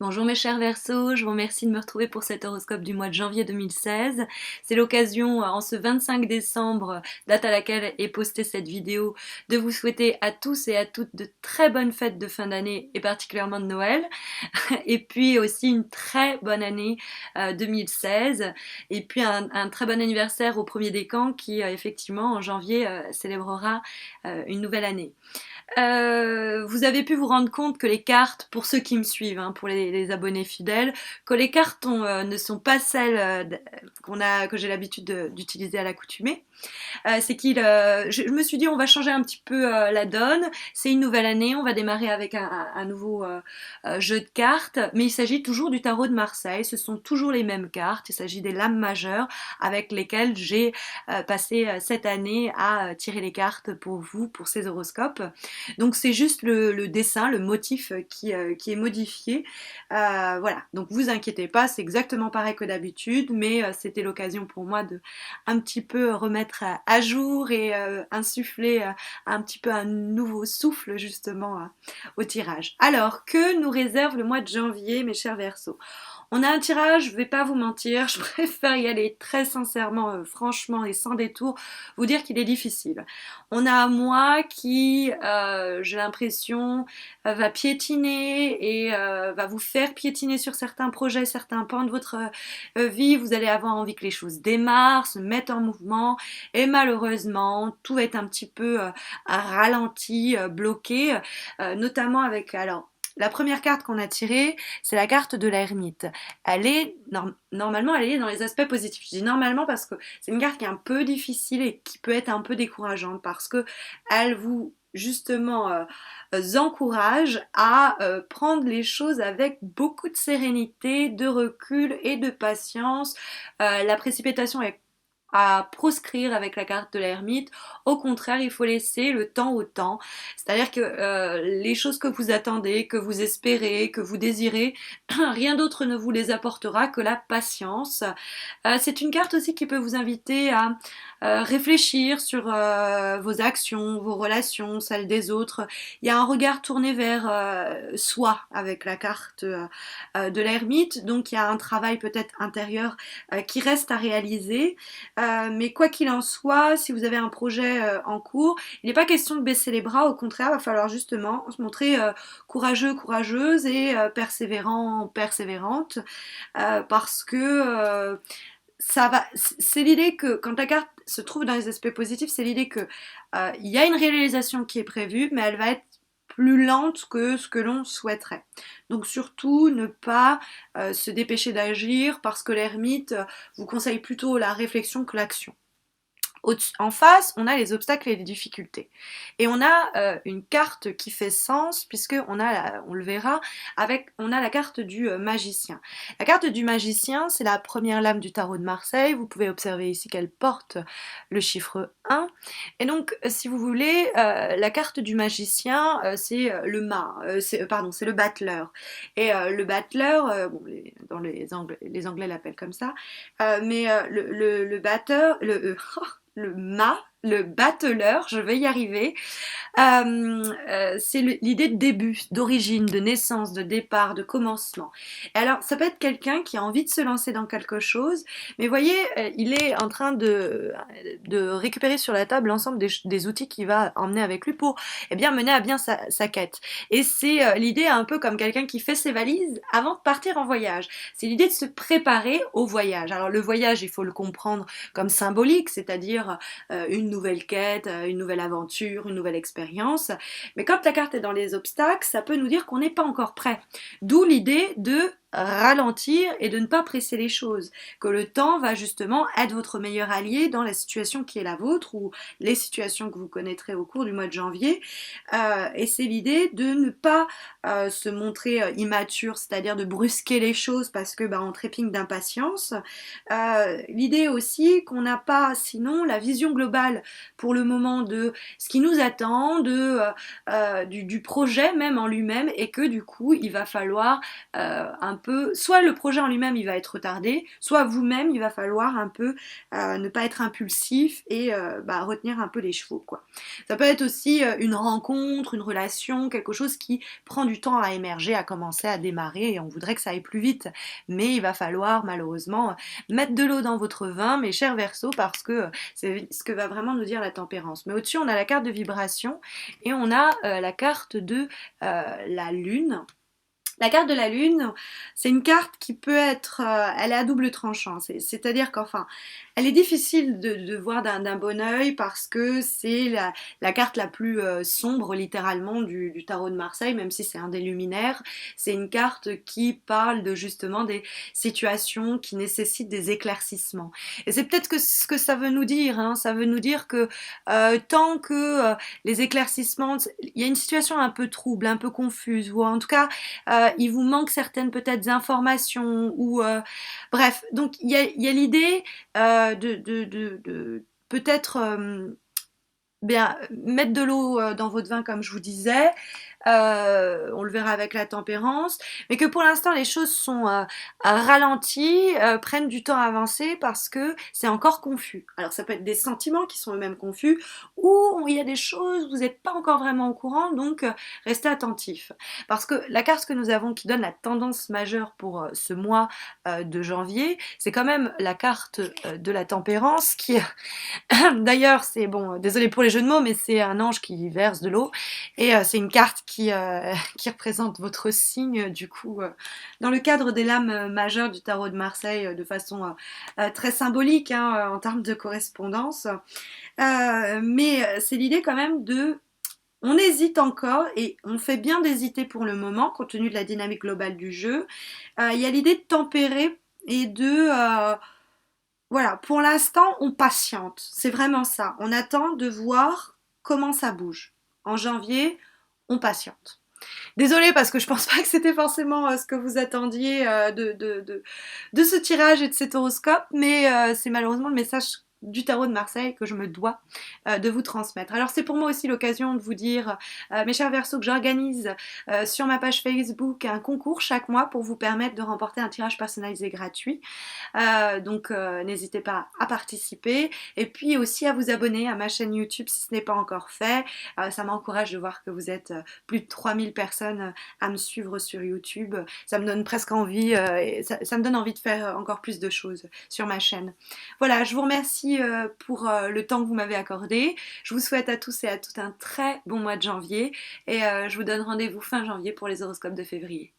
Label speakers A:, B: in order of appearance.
A: Bonjour mes chers Verseaux, je vous remercie de me retrouver pour cet horoscope du mois de janvier 2016. C'est l'occasion, en ce 25 décembre, date à laquelle est postée cette vidéo, de vous souhaiter à tous et à toutes de très bonnes fêtes de fin d'année et particulièrement de Noël. Et puis aussi une très bonne année 2016. Et puis un très bon anniversaire au premier décan qui, effectivement, en janvier, célébrera une nouvelle année. Vous avez pu vous rendre compte que les cartes, pour ceux qui me suivent, hein, pour les abonnés fidèles, que les cartes ne sont pas celles que j'ai l'habitude d'utiliser à l'accoutumée. Je me suis dit on va changer un petit peu la donne. C'est une nouvelle année, on va démarrer avec un nouveau jeu de cartes, mais il s'agit toujours du tarot de Marseille. Ce sont toujours les mêmes cartes. Il s'agit des lames majeures avec lesquelles j'ai passé cette année à tirer les cartes pour vous, pour ces horoscopes. Donc c'est juste le dessin, le motif qui est modifié. Voilà, donc vous inquiétez pas, c'est exactement pareil que d'habitude, mais c'était l'occasion pour moi de un petit peu remettre à jour et insuffler un petit peu un nouveau souffle justement au tirage. Alors, que nous réserve le mois de janvier, mes chers Verseaux? On a un tirage, je vais pas vous mentir, je préfère y aller très sincèrement, franchement et sans détour, vous dire qu'il est difficile. On a un mois qui, j'ai l'impression, va piétiner et va vous faire piétiner sur certains projets, certains pans de votre vie. Vous allez avoir envie que les choses démarrent, se mettent en mouvement et malheureusement, tout est un petit peu ralenti, bloqué, notamment avec, alors, la première carte qu'on a tirée, c'est la carte de l'ermite. Normalement, elle est dans les aspects positifs. Je dis normalement parce que c'est une carte qui est un peu difficile et qui peut être un peu décourageante parce que elle vous justement encourage à prendre les choses avec beaucoup de sérénité, de recul et de patience. La précipitation est à proscrire avec la carte de l'ermite. Au contraire, il faut laisser le temps au temps. C'est-à-dire que les choses que vous attendez, que vous espérez, que vous désirez, rien d'autre ne vous les apportera que la patience. C'est une carte aussi qui peut vous inviter à réfléchir sur vos actions, vos relations, celles des autres. Il y a un regard tourné vers soi avec la carte de l'ermite, donc il y a un travail peut-être intérieur qui reste à réaliser. Mais quoi qu'il en soit, si vous avez un projet en cours, il n'est pas question de baisser les bras, au contraire, il va falloir justement se montrer courageux, courageuse et persévérant, persévérante, parce que c'est l'idée que quand la carte se trouve dans les aspects positifs, c'est l'idée que il y a une réalisation qui est prévue, mais elle va être plus lente que ce que l'on souhaiterait. Donc surtout ne pas se dépêcher d'agir parce que l'ermite vous conseille plutôt la réflexion que l'action. En face, on a les obstacles et les difficultés. Et on a une carte qui fait sens, puisque on le verra, on a la carte du magicien. La carte du magicien, c'est la première lame du tarot de Marseille. Vous pouvez observer ici qu'elle porte le chiffre 1. Et donc, si vous voulez, la carte du magicien, c'est le mât, c'est le battleur. Et le battleur, bon, les Anglais l'appellent comme ça, mais le batteur, le battleur, je vais y arriver, c'est l'idée de début, d'origine, de naissance, de départ, de commencement. Et alors, ça peut être quelqu'un qui a envie de se lancer dans quelque chose, mais voyez, il est en train de récupérer sur la table l'ensemble des outils qu'il va emmener avec lui pour mener à bien sa quête. Et c'est l'idée un peu comme quelqu'un qui fait ses valises avant de partir en voyage. C'est l'idée de se préparer au voyage. Alors le voyage, il faut le comprendre comme symbolique, c'est-à-dire une nouvelle quête, une nouvelle aventure, une nouvelle expérience. Mais quand la carte est dans les obstacles, ça peut nous dire qu'on n'est pas encore prêt. D'où l'idée de ralentir et de ne pas presser les choses, que le temps va justement être votre meilleur allié dans la situation qui est la vôtre ou les situations que vous connaîtrez au cours du mois de janvier, et c'est l'idée de ne pas se montrer immature, c'est-à-dire de brusquer les choses parce que on trépigne d'impatience. L'idée aussi qu'on n'a pas sinon la vision globale pour le moment de ce qui nous attend, du projet même en lui-même, et que du coup il va falloir un peu, soit le projet en lui-même il va être retardé, soit vous-même il va falloir un peu ne pas être impulsif et retenir un peu les chevaux, quoi. Ça peut être aussi une rencontre, une relation, quelque chose qui prend du temps à émerger, à commencer, à démarrer, et on voudrait que ça aille plus vite. Mais il va falloir malheureusement mettre de l'eau dans votre vin, mes chers Verseaux, parce que c'est ce que va vraiment nous dire la tempérance. Mais au-dessus, on a la carte de vibration et on a la carte de la lune. La carte de la lune, c'est une carte qui peut être, elle est à double tranchant, c'est-à-dire qu'enfin, elle est difficile de voir d'un bon oeil parce que c'est la carte la plus sombre littéralement du tarot de Marseille, même si c'est un des luminaires. C'est une carte qui parle de justement des situations qui nécessitent des éclaircissements. Et c'est peut-être que ce que ça veut nous dire, hein, ça veut nous dire que tant que les éclaircissements, il y a une situation un peu trouble, un peu confuse, ou en tout cas il vous manque certaines peut-être informations, ou bref, donc il y a l'idée de peut-être bien mettre de l'eau dans votre vin comme je vous disais, on le verra avec la tempérance, mais que pour l'instant les choses sont ralenties, prennent du temps à avancer parce que c'est encore confus. Alors ça peut être des sentiments qui sont eux-mêmes confus, ou il y a des choses, vous n'êtes pas encore vraiment au courant, donc restez attentifs. Parce que la carte que nous avons qui donne la tendance majeure pour ce mois de janvier, c'est quand même la carte de la tempérance qui... D'ailleurs, c'est bon, désolé pour les jeux de mots, mais c'est un ange qui verse de l'eau, et c'est une carte qui représente votre signe, du coup, dans le cadre des lames majeures du tarot de Marseille, de façon très symbolique, hein, en termes de correspondance. Mais c'est l'idée quand même de... On hésite encore, et on fait bien d'hésiter pour le moment, compte tenu de la dynamique globale du jeu. Il y a l'idée de tempérer et de... voilà, pour l'instant, on patiente. C'est vraiment ça. On attend de voir comment ça bouge. En janvier, on patiente. Désolée parce que je pense pas que c'était forcément ce que vous attendiez de ce tirage et de cet horoscope, mais c'est malheureusement le message du tarot de Marseille que je me dois de vous transmettre. Alors c'est pour moi aussi l'occasion de vous dire, mes chers Verseaux, que j'organise sur ma page Facebook un concours chaque mois pour vous permettre de remporter un tirage personnalisé gratuit. Donc n'hésitez pas à participer et puis aussi à vous abonner à ma chaîne YouTube si ce n'est pas encore fait. Ça m'encourage de voir que vous êtes plus de 3000 personnes à me suivre sur YouTube. Ça me donne presque envie, et ça me donne envie de faire encore plus de choses sur ma chaîne. Voilà, je vous remercie pour le temps que vous m'avez accordé. Je vous souhaite à tous et à toutes un très bon mois de janvier et je vous donne rendez-vous fin janvier pour les horoscopes de février.